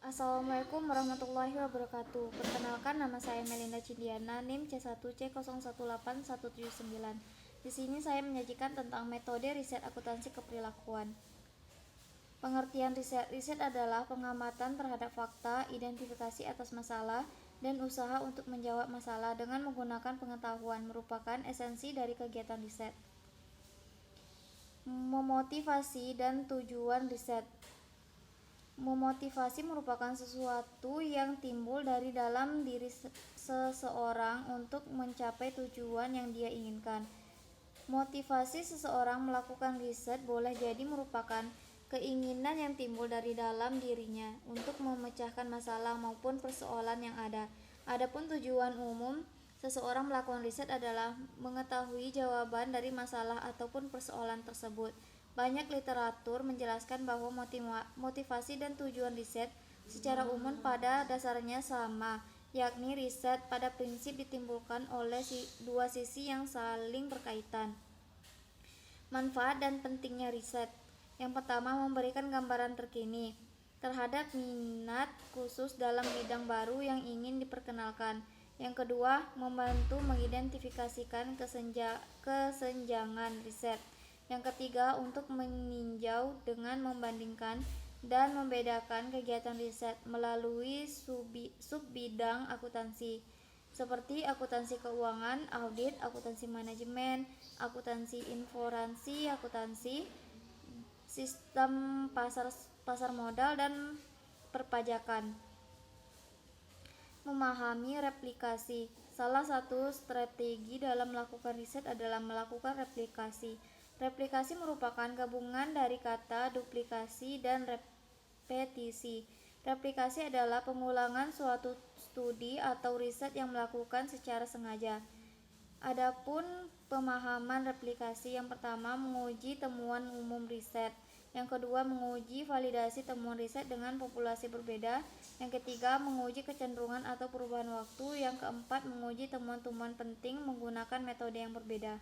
Assalamualaikum warahmatullahi wabarakatuh. Perkenalkan, nama saya Melinda Cindiana, NIM C1C018179. Di sini saya menyajikan tentang metode riset akuntansi keperilakuan. Pengertian riset. Riset adalah pengamatan terhadap fakta, identifikasi atas masalah, dan usaha untuk menjawab masalah dengan menggunakan pengetahuan merupakan esensi dari kegiatan riset. Memotivasi dan tujuan riset. Memotivasi merupakan sesuatu yang timbul dari dalam diri seseorang untuk mencapai tujuan yang dia inginkan. Motivasi seseorang melakukan riset boleh jadi merupakan keinginan yang timbul dari dalam dirinya untuk memecahkan masalah maupun persoalan yang ada. Adapun tujuan umum seseorang melakukan riset adalah mengetahui jawaban dari masalah ataupun persoalan tersebut. Banyak literatur menjelaskan bahwa motivasi dan tujuan riset secara umum pada dasarnya sama, yakni riset pada prinsip ditimbulkan oleh dua sisi yang saling berkaitan. Manfaat dan pentingnya riset. Yang pertama, memberikan gambaran terkini terhadap minat khusus dalam bidang baru yang ingin diperkenalkan. Yang kedua, membantu mengidentifikasikan kesenjangan riset. Yang ketiga, untuk meninjau dengan membandingkan dan membedakan kegiatan riset melalui subbidang akuntansi, seperti akuntansi keuangan, audit, akuntansi manajemen, akuntansi informasi, akuntansi sistem pasar modal, dan perpajakan. Memahami replikasi. Salah satu strategi dalam melakukan riset adalah melakukan replikasi. Replikasi merupakan gabungan dari kata duplikasi dan repetisi. Replikasi adalah pengulangan suatu studi atau riset yang melakukan secara sengaja. Adapun pemahaman replikasi, yang pertama menguji temuan umum riset, yang kedua menguji validasi temuan riset dengan populasi berbeda, yang ketiga menguji kecenderungan atau perubahan waktu, yang keempat menguji temuan-temuan penting menggunakan metode yang berbeda.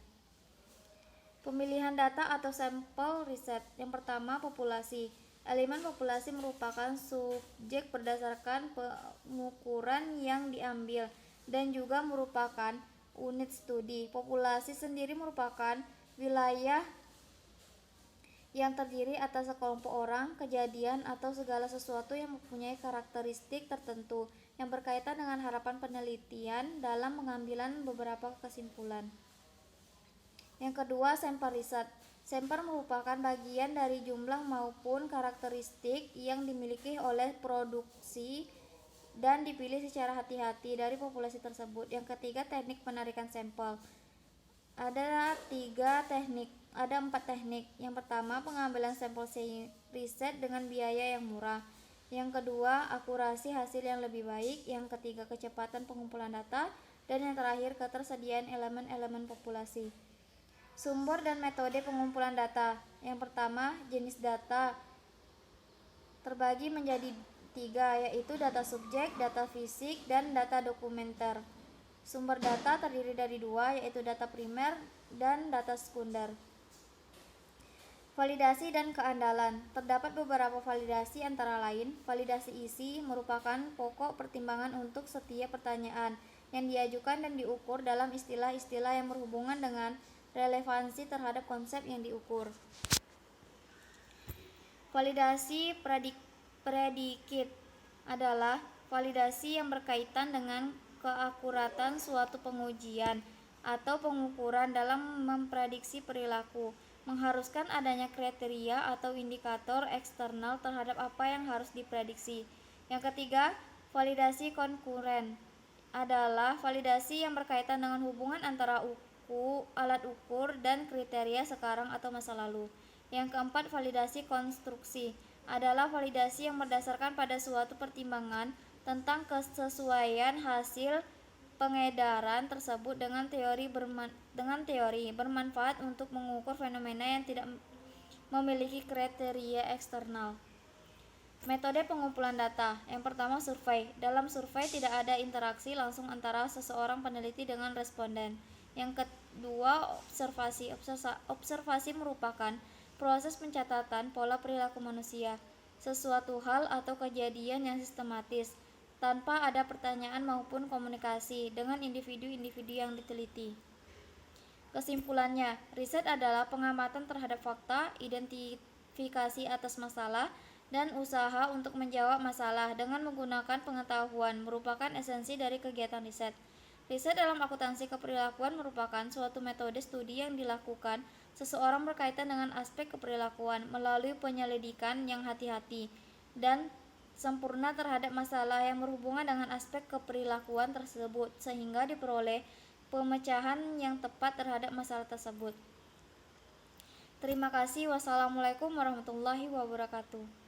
Pemilihan data atau sampel riset. Yang pertama, populasi. Elemen populasi merupakan subjek berdasarkan pengukuran yang diambil dan juga merupakan unit studi. Populasi sendiri merupakan wilayah yang terdiri atas sekelompok orang, kejadian, atau segala sesuatu yang mempunyai karakteristik tertentu yang berkaitan dengan harapan penelitian dalam pengambilan beberapa kesimpulan. Yang kedua, sampel riset. Sampel merupakan bagian dari jumlah maupun karakteristik yang dimiliki oleh produksi dan dipilih secara hati-hati dari populasi tersebut. Yang ketiga, teknik penarikan sampel. Ada empat teknik. Yang pertama, pengambilan sampel riset dengan biaya yang murah. Yang kedua, akurasi hasil yang lebih baik. Yang ketiga, kecepatan pengumpulan data. Dan yang terakhir, ketersediaan elemen-elemen populasi. Sumber dan metode pengumpulan data. Yang pertama, jenis data terbagi menjadi 3, yaitu data subjek, data fisik, dan data dokumenter. Sumber data terdiri dari 2, yaitu data primer dan data sekunder. Validasi dan keandalan. Terdapat beberapa validasi, antara lain validasi isi merupakan pokok pertimbangan untuk setiap pertanyaan yang diajukan dan diukur dalam istilah-istilah yang berhubungan dengan relevansi terhadap konsep yang diukur. Validasi predikit adalah validasi yang berkaitan dengan keakuratan suatu pengujian atau pengukuran dalam memprediksi perilaku, mengharuskan adanya kriteria atau indikator eksternal terhadap apa yang harus diprediksi. Yang ketiga, validasi konkuren adalah validasi yang berkaitan dengan hubungan antara alat ukur dan kriteria sekarang atau masa lalu. Yang keempat, validasi konstruksi adalah validasi yang berdasarkan pada suatu pertimbangan tentang kesesuaian hasil pengedaran tersebut dengan teori bermanfaat untuk mengukur fenomena yang tidak memiliki kriteria eksternal. Metode pengumpulan data. Yang pertama, survei. Dalam survei tidak ada interaksi langsung antara seseorang peneliti dengan responden. Yang kedua, observasi. Observasi merupakan proses pencatatan pola perilaku manusia. sesuatu hal atau kejadian yang sistematis, tanpa ada pertanyaan maupun komunikasi dengan individu-individu yang diteliti. Kesimpulannya, riset adalah pengamatan terhadap fakta, identifikasi atas masalah, dan usaha untuk menjawab masalah dengan menggunakan pengetahuan merupakan esensi dari kegiatan riset. Riset dalam akuntansi keperilakuan merupakan suatu metode studi yang dilakukan seseorang berkaitan dengan aspek keperilakuan melalui penyelidikan yang hati-hati dan sempurna terhadap masalah yang berhubungan dengan aspek keperilakuan tersebut sehingga diperoleh pemecahan yang tepat terhadap masalah tersebut. Terima kasih. Wassalamualaikum warahmatullahi wabarakatuh.